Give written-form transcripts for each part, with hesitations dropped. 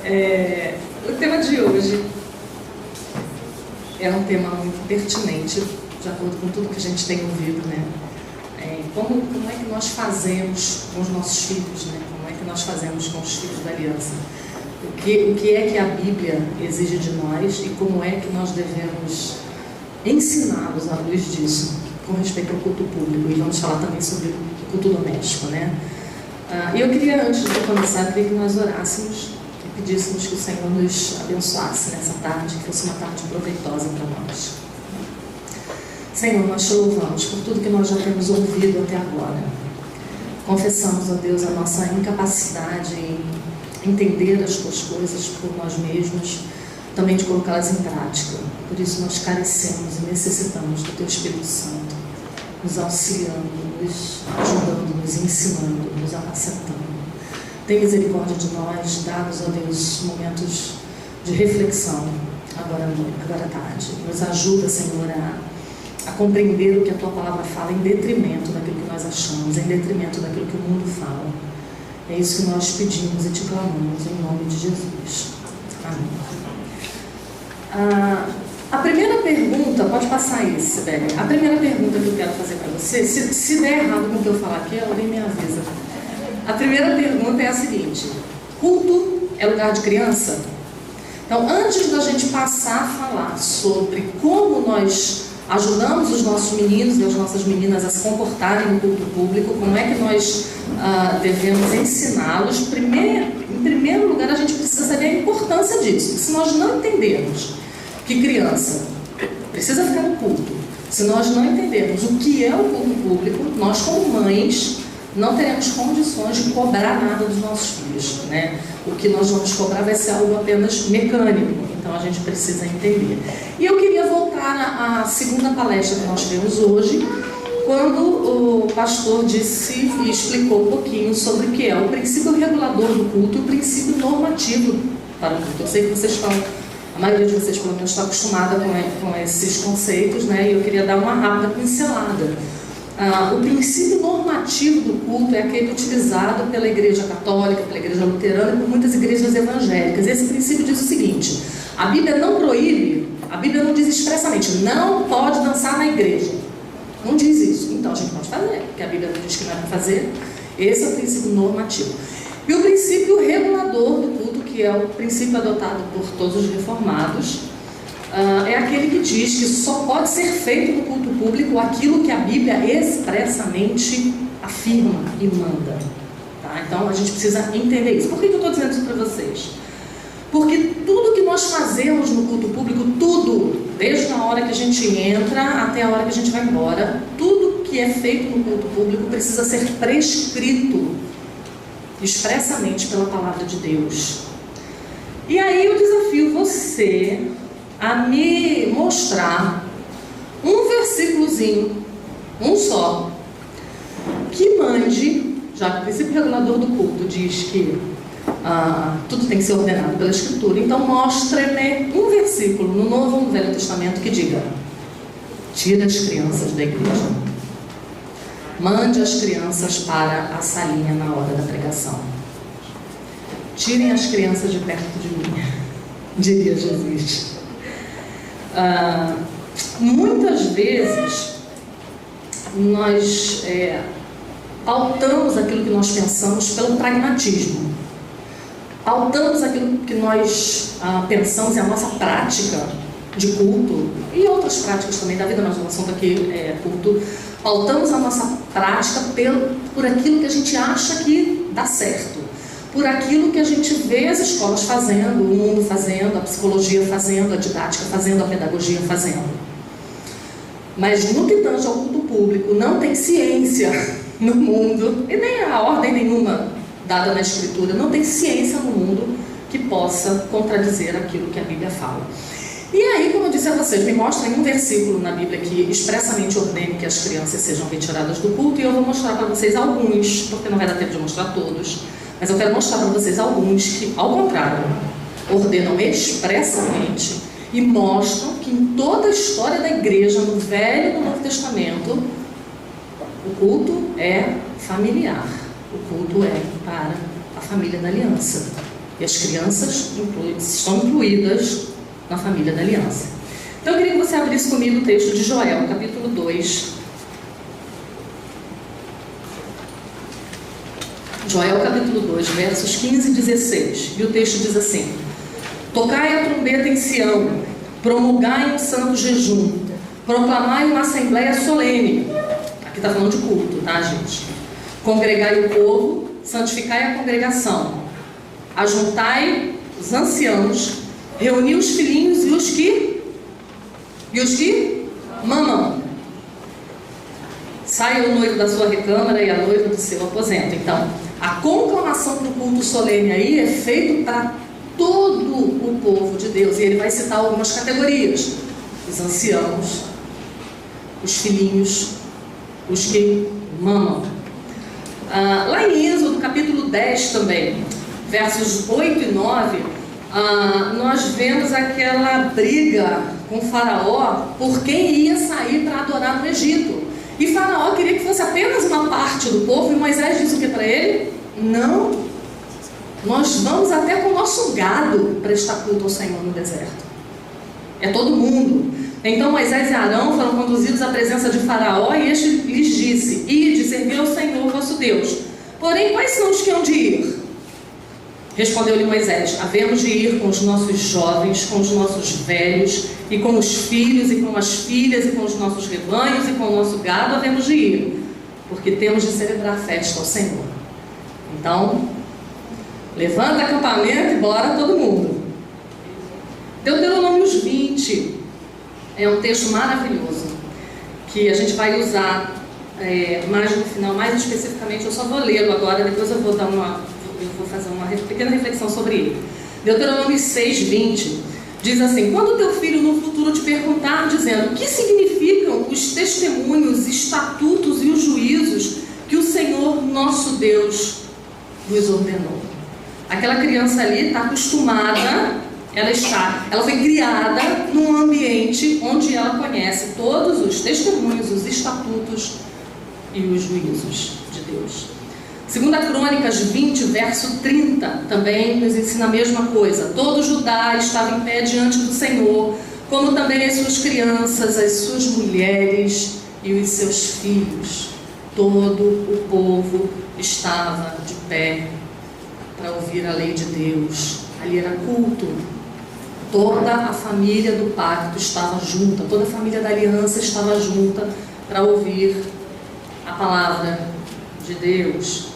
O tema de hoje é um tema muito pertinente, de acordo com tudo que a gente tem ouvido, né? Como é que nós fazemos com os nossos filhos, né? Como é que nós fazemos com os filhos da aliança? O que é que a Bíblia exige de nós e como é que nós devemos ensiná-los à luz disso, com respeito ao culto público. E vamos falar também sobre o culto doméstico, né? E eu queria, antes de começar, que nós orássemos e pedíssemos que o Senhor nos abençoasse nessa tarde, que fosse uma tarde proveitosa para nós. Senhor, nós te louvamos por tudo que nós já temos ouvido até agora. Confessamos a Deus a nossa incapacidade em entender as tuas coisas por nós mesmos, também de colocá-las em prática. Por isso nós carecemos e necessitamos do teu Espírito Santo, nos auxiliando, nos ajudando, nos ensinando, nos apacentando. Tem misericórdia de nós, dá-nos, ó Deus, momentos de reflexão agora à tarde. Nos ajuda, Senhor, a compreender o que a tua palavra fala, em detrimento daquilo que nós achamos, em detrimento daquilo que o mundo fala. É isso que nós pedimos e te clamamos em nome de Jesus. Amém. A primeira pergunta, pode passar aí, Sibeli. A primeira pergunta que eu quero fazer para você, se der errado com o que eu falar aqui, alguém me avisa. A primeira pergunta é a seguinte: culto é lugar de criança? Então, antes da gente passar a falar sobre como nós ajudamos os nossos meninos e as nossas meninas a se comportarem no culto público, como é que nós devemos ensiná-los, em primeiro lugar a gente precisa saber a importância disso. Porque se nós não entendermos que criança precisa ficar no culto, se nós não entendermos o que é o culto público, nós como mães não teremos condições de cobrar nada dos nossos filhos, né? O que nós vamos cobrar vai ser algo apenas mecânico, então a gente precisa entender. E eu queria voltar à segunda palestra que nós tivemos hoje, quando o pastor disse e explicou um pouquinho sobre o que é o princípio regulador do culto e o princípio normativo para o culto. Eu sei que vocês estão, a maioria de vocês pelo menos está acostumada com esses conceitos, né? E eu queria dar uma rápida pincelada. O princípio normativo do culto é aquele utilizado pela Igreja Católica, pela Igreja Luterana e por muitas igrejas evangélicas. Esse princípio diz o seguinte: a Bíblia não proíbe, a Bíblia não diz expressamente, não pode dançar na igreja. Não diz isso. Então a gente pode fazer, porque a Bíblia não diz que não é para fazer. Esse é o princípio normativo. E o princípio regulador do culto, que é o princípio adotado por todos os reformados, é aquele que diz que só pode ser feito no culto público aquilo que a Bíblia expressamente afirma e manda. Tá? Então a gente precisa entender isso. Por que eu estou dizendo isso para vocês? Porque tudo que nós fazemos no culto público, tudo, desde a hora que a gente entra até a hora que a gente vai embora, tudo que é feito no culto público precisa ser prescrito expressamente pela palavra de Deus. E aí eu desafio você a me mostrar um versículozinho, um só, que mande, já que o princípio regulador do culto diz que tudo tem que ser ordenado pela Escritura, então mostre-me um versículo no Novo ou no Velho Testamento que diga: tira as crianças da igreja, mande as crianças para a salinha na hora da pregação, tirem as crianças de perto de mim, diria Jesus. Muitas vezes nós pautamos aquilo que nós pensamos pelo pragmatismo, pautamos aquilo que nós pensamos e a nossa prática de culto e outras práticas também da vida, mas o assunto aqui é culto. Pautamos a nossa prática por aquilo que a gente acha que dá certo, por aquilo que a gente vê as escolas fazendo, o mundo fazendo, a psicologia fazendo, a didática fazendo, a pedagogia fazendo. Mas no que tange ao culto público, não tem ciência no mundo, e nem a ordem nenhuma dada na Escritura, não tem ciência no mundo que possa contradizer aquilo que a Bíblia fala. E aí, como eu disse a vocês, me mostrem um versículo na Bíblia que expressamente ordene que as crianças sejam retiradas do culto, e eu vou mostrar para vocês alguns, porque não vai dar tempo de mostrar todos, mas eu quero mostrar para vocês alguns que, ao contrário, ordenam expressamente e mostram que em toda a história da igreja, no Velho e no Novo Testamento, o culto é familiar, o culto é para a família da aliança. E as crianças estão incluídas na família da aliança. Então eu queria que você abrisse comigo o texto de Joel, capítulo 2. Joel, capítulo 2, versos 15 e 16. E o texto diz assim: tocai a trombeta em Sião, promulgai um santo jejum, proclamai uma assembleia solene. Aqui está falando de culto, tá, gente? Congregai o povo, santificai a congregação, ajuntai os anciãos, reuni os filhinhos e os que mamam. Saia o noivo da sua recâmara e a noiva do seu aposento. Então, a conclamação para o culto solene aí é feito para todo o povo de Deus. E ele vai citar algumas categorias: os anciãos, os filhinhos, os que mamam. Lá em Êxodo, capítulo 10 também, versos 8 e 9, nós vemos aquela briga com Faraó por quem ia sair para adorar no Egito. E Faraó queria que fosse apenas uma parte do povo, e Moisés disse o que para ele? Não, nós vamos até com o nosso gado prestar culto ao Senhor no deserto. É todo mundo. Então Moisés e Arão foram conduzidos à presença de Faraó, e este lhes disse: ide, servir ao Senhor vosso Deus. Porém, quais são os que hão de ir? Respondeu-lhe Moisés: havemos de ir com os nossos jovens, com os nossos velhos, e com os filhos, e com as filhas, e com os nossos rebanhos, e com o nosso gado havemos de ir, porque temos de celebrar a festa ao Senhor. Então, levanta acampamento e bora todo mundo. Deuteronômios 20 é um texto maravilhoso, que a gente vai usar mais no final, mais especificamente. Eu só vou lê-lo agora, depois eu vou fazer uma pequena reflexão sobre ele. Deuteronômio 6:20 diz assim: quando teu filho no futuro te perguntar, dizendo: o que significam os testemunhos, estatutos e os juízos que o Senhor nosso Deus vos ordenou? Aquela criança ali está acostumada, ela foi criada num ambiente onde ela conhece todos os testemunhos, os estatutos e os juízos de Deus. 2 Crônicas 20, verso 30, também nos ensina a mesma coisa. Todo Judá estava em pé diante do Senhor, como também as suas crianças, as suas mulheres e os seus filhos. Todo o povo estava de pé para ouvir a lei de Deus. Ali era culto. Toda a família do pacto estava junta, toda a família da aliança estava junta para ouvir a palavra de Deus.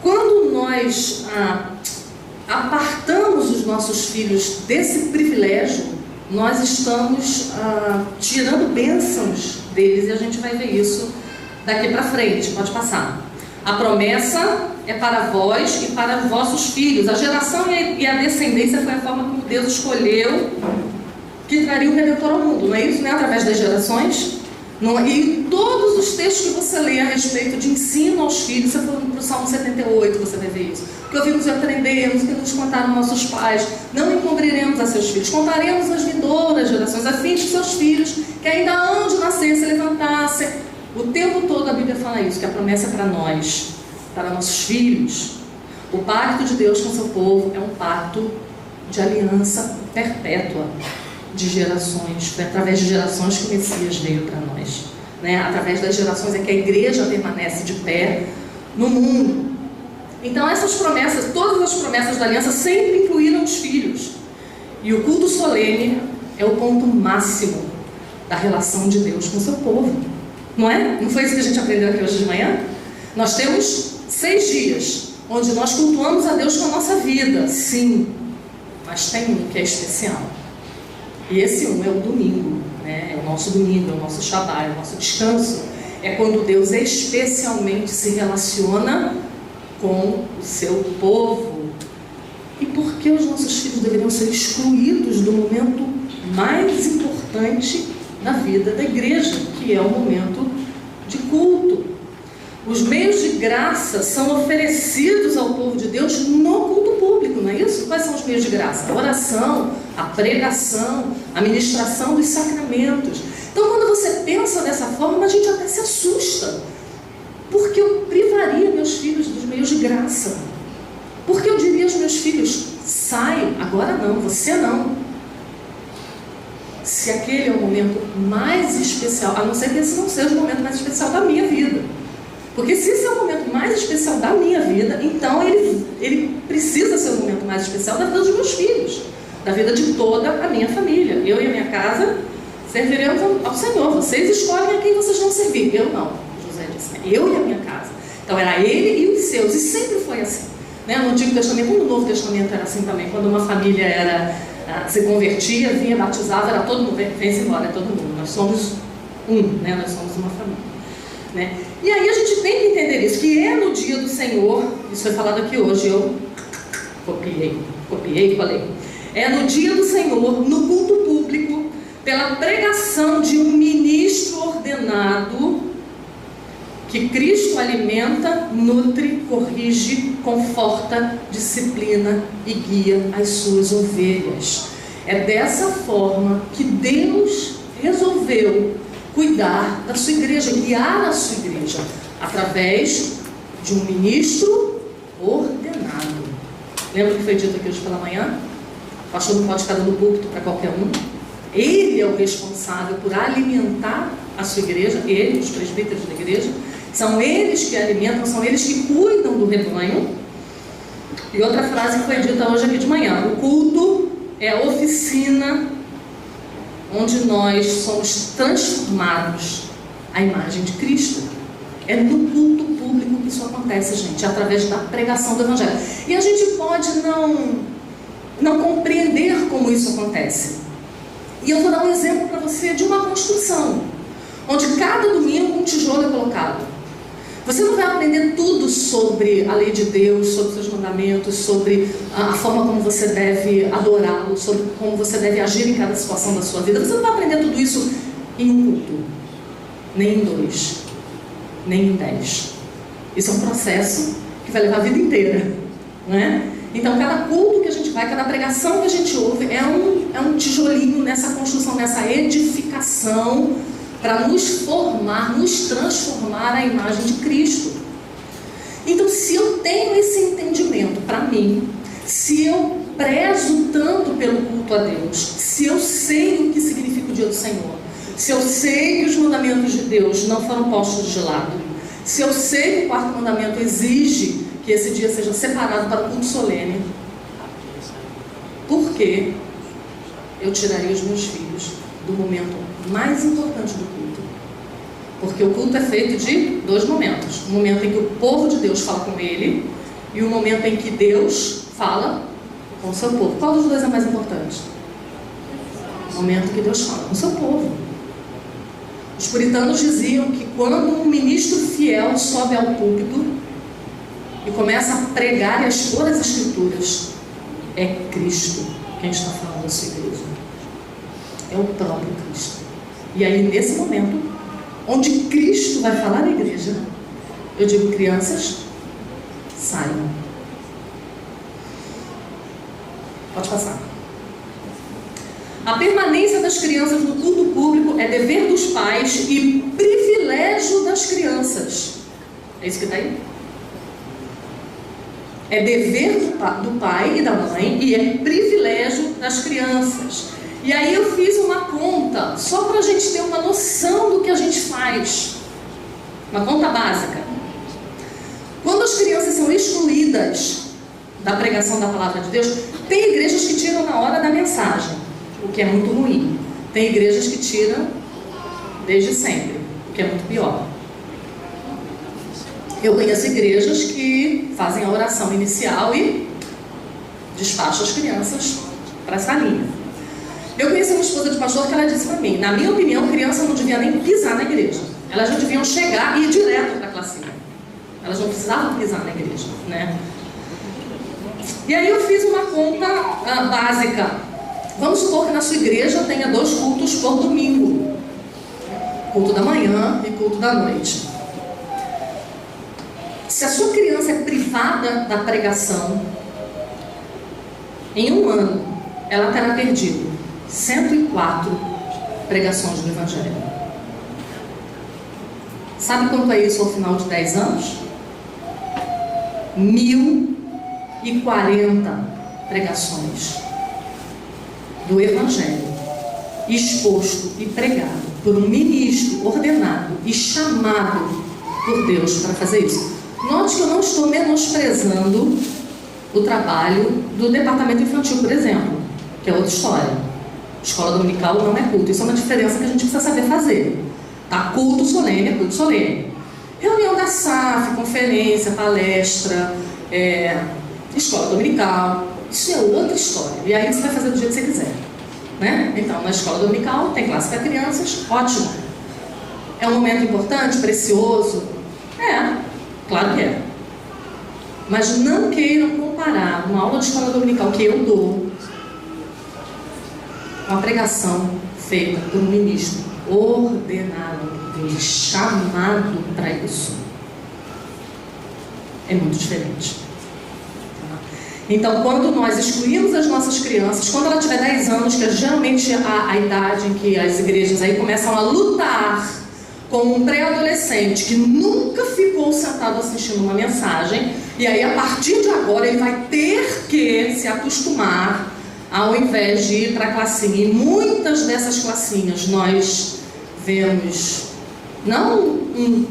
Quando nós apartamos os nossos filhos desse privilégio, nós estamos tirando bênçãos deles, e a gente vai ver isso daqui para frente. Pode passar. A promessa é para vós e para vossos filhos. A geração e a descendência foi a forma como Deus escolheu que traria o Redentor ao mundo. Não é isso? Não é através das gerações? E todos os textos que você lê a respeito de ensino aos filhos, você for para o Salmo 78, você vai ver isso. Que ouvimos e aprendemos, que nos contaram nossos pais, não encobriremos a seus filhos, contaremos as vindouras gerações, a fim de seus filhos, que ainda hão de nascer, se levantassem. O tempo todo a Bíblia fala isso, que a promessa é para nós, para nossos filhos. O pacto de Deus com seu povo é um pacto de aliança perpétua, de gerações. Foi através de gerações que o Messias veio para nós, né? Através das gerações é que a igreja permanece de pé no mundo. Então essas promessas, todas as promessas da aliança sempre incluíram os filhos. E o culto solene é o ponto máximo da relação de Deus com o seu povo, não é? Não foi isso que a gente aprendeu aqui hoje de manhã? Nós temos 6 dias onde nós cultuamos a Deus com a nossa vida, sim, mas tem um que é especial. E esse um é o domingo, né? É o nosso domingo, é o nosso Shabbat, é o nosso descanso. É quando Deus especialmente se relaciona com o seu povo. E por que os nossos filhos deveriam ser excluídos do momento mais importante da vida da igreja, que é o momento de culto? Os meios de graça são oferecidos ao povo de Deus no culto público, não é isso? Quais são os meios de graça? A oração, a pregação, a ministração dos sacramentos. Então, quando você pensa dessa forma, a gente até se assusta. Porque eu privaria meus filhos dos meios de graça? Porque eu filhos: sai, agora não, você não. Se aquele é o momento mais especial, a não ser que esse não seja o momento mais especial da minha vida. Porque se esse é o momento mais especial da minha vida, então ele precisa ser o momento mais especial da vida dos meus filhos, da vida de toda a minha família. Eu e a minha casa serviremos ao Senhor. Vocês escolhem a quem vocês vão servir. Eu não, José disse, né? Eu e a minha casa. Então era ele e os seus, e sempre foi assim, né? No Antigo Testamento, no Novo Testamento era assim também. Quando uma família se convertia, vinha, batizava, era todo mundo, vem-se embora, é todo mundo. Nós somos né? Nós somos uma família, né? E aí a gente tem que entender isso, que é no dia do Senhor, isso foi falado aqui hoje, eu copiei e falei. É no dia do Senhor, no culto público, pela pregação de um ministro ordenado, que Cristo alimenta, nutre, corrige, conforta, disciplina e guia as suas ovelhas. É dessa forma que Deus resolveu cuidar da sua igreja, guiar a sua igreja, através de um ministro ordenado. Lembra o que foi dito aqui hoje pela manhã? O pastor não pode ficar dando púlpito para qualquer um. Ele é o responsável por alimentar a sua igreja, ele, os presbíteros da igreja, são eles que alimentam, são eles que cuidam do rebanho. E outra frase que foi dita hoje aqui de manhã: o culto é a oficina onde nós somos transformados à imagem de Cristo. É no culto público que isso acontece, gente, através da pregação do Evangelho. E a gente pode não compreender como isso acontece. E eu vou dar um exemplo para você de uma construção, onde cada domingo um tijolo é colocado. Você não vai aprender tudo sobre a lei de Deus, sobre seus mandamentos, sobre a forma como você deve adorá-lo, sobre como você deve agir em cada situação da sua vida. Você não vai aprender tudo isso em um culto, nem em 2, nem em 10. Isso é um processo que vai levar a vida inteira, não é? Então, cada culto que a gente vai, cada pregação que a gente ouve é um tijolinho nessa construção, nessa edificação, para nos formar, nos transformar à imagem de Cristo. Então, se eu tenho esse entendimento para mim, se eu prezo tanto pelo culto a Deus, se eu sei o que significa o dia do Senhor, se eu sei que os mandamentos de Deus não foram postos de lado, se eu sei que o 4º mandamento exige que esse dia seja separado para o culto solene, por que eu tiraria os meus filhos do momento mais importante do culto? Porque o culto é feito de 2 momentos: o momento em que o povo de Deus fala com ele e o momento em que Deus fala com o seu povo. Qual dos dois é mais importante? O momento em que Deus fala com o seu povo. Os puritanos diziam que quando um ministro fiel sobe ao púlpito e começa a pregar e a expor as Escrituras, é Cristo quem está falando da sua igreja. É o próprio Cristo. E aí, nesse momento, onde Cristo vai falar à igreja, eu digo: crianças, saiam. Pode passar. A permanência das crianças no culto público é dever dos pais e privilégio das crianças. É isso que está aí? É dever do pai e da mãe e é privilégio das crianças. E aí eu fiz uma conta, só para a gente ter uma noção do que a gente faz. Uma conta básica. Quando as crianças são excluídas da pregação da palavra de Deus, tem igrejas que tiram na hora da mensagem, o que é muito ruim. Tem igrejas que tiram desde sempre, o que é muito pior. Eu conheço igrejas que fazem a oração inicial e despacham as crianças para a salinha. Eu conheci uma esposa de pastor que ela disse para mim: na minha opinião, criança não devia nem pisar na igreja. Elas já deviam chegar e ir direto para a classinha. Elas não precisavam pisar na igreja, né? E aí eu fiz uma conta básica. Vamos supor que na sua igreja tenha 2 cultos por domingo: culto da manhã e culto da noite. Se a sua criança é privada da pregação, em um ano ela terá perdido 104 pregações do Evangelho. Sabe quanto é isso ao final de 10 anos? 1040 pregações do Evangelho exposto e pregado por um ministro ordenado e chamado por Deus para fazer isso. Note que eu não estou menosprezando o trabalho do departamento infantil, por exemplo, que é outra história. Escola dominical não é culto. Isso é uma diferença que a gente precisa saber fazer. Tá? Culto solene é culto solene. Reunião da SAF, conferência, palestra, escola dominical, isso é outra história. E aí você vai fazer do jeito que você quiser, né? Então, na escola dominical tem classe para crianças, ótimo. É um momento importante, precioso? Claro que é. Mas não queiram comparar uma aula de escola dominical que eu dou com a pregação feita por um ministro ordenado por Deus, chamado para isso. É muito diferente. Então, quando nós excluímos as nossas crianças, quando ela tiver 10 anos, que é geralmente a idade em que as igrejas aí começam a lutar com um pré-adolescente que nunca ficou sentado assistindo uma mensagem, e aí a partir de agora ele vai ter que se acostumar ao invés de ir para a classinha. E muitas dessas classinhas nós vemos, não um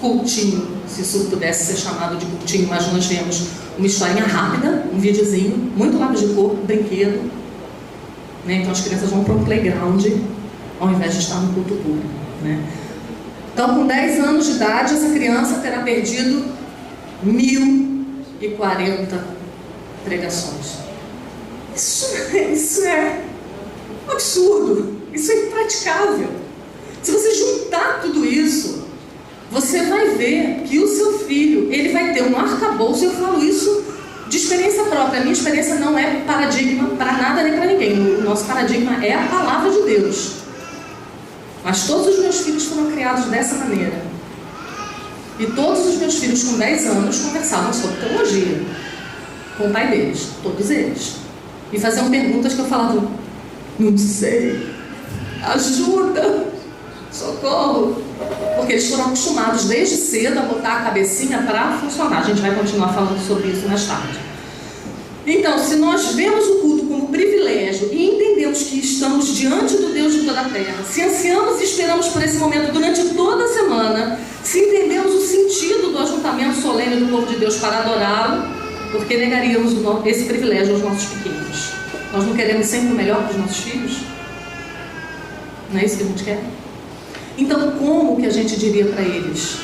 cultinho, se isso pudesse ser chamado de cultinho, mas nós vemos uma historinha rápida, um videozinho, muito lápis de cor, brinquedo, né? Então as crianças vão para um playground ao invés de estar no culto público, né? Então, com 10 anos de idade, essa criança terá perdido 1.040 pregações. Isso é um absurdo, isso é impraticável. Se você juntar tudo isso, você vai ver que o seu filho, ele vai ter um arcabouço. Eu falo isso de experiência própria. A minha experiência não é paradigma para nada nem para ninguém. O nosso paradigma é a palavra de Deus. Mas todos os meus filhos foram criados dessa maneira. E todos os meus filhos com 10 anos conversavam sobre teologia com o pai deles, todos eles. E faziam perguntas que eu falava: não sei, ajuda, socorro. Porque eles foram acostumados desde cedo a botar a cabecinha para funcionar. A gente vai continuar falando sobre isso mais tarde. Então, se nós vemos o culto como privilégio e entendemos que estamos diante do Deus de toda a terra, se ansiamos e esperamos por esse momento durante toda a semana, se entendemos o sentido do ajuntamento solene do povo de Deus para adorá-lo, por que negaríamos esse privilégio aos nossos pequenos? Nós não queremos sempre o melhor para os nossos filhos? Não é isso que a gente quer? Então, como que a gente diria para eles,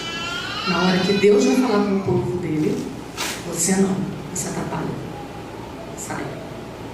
na hora que Deus vai falar com o povo dele, você não?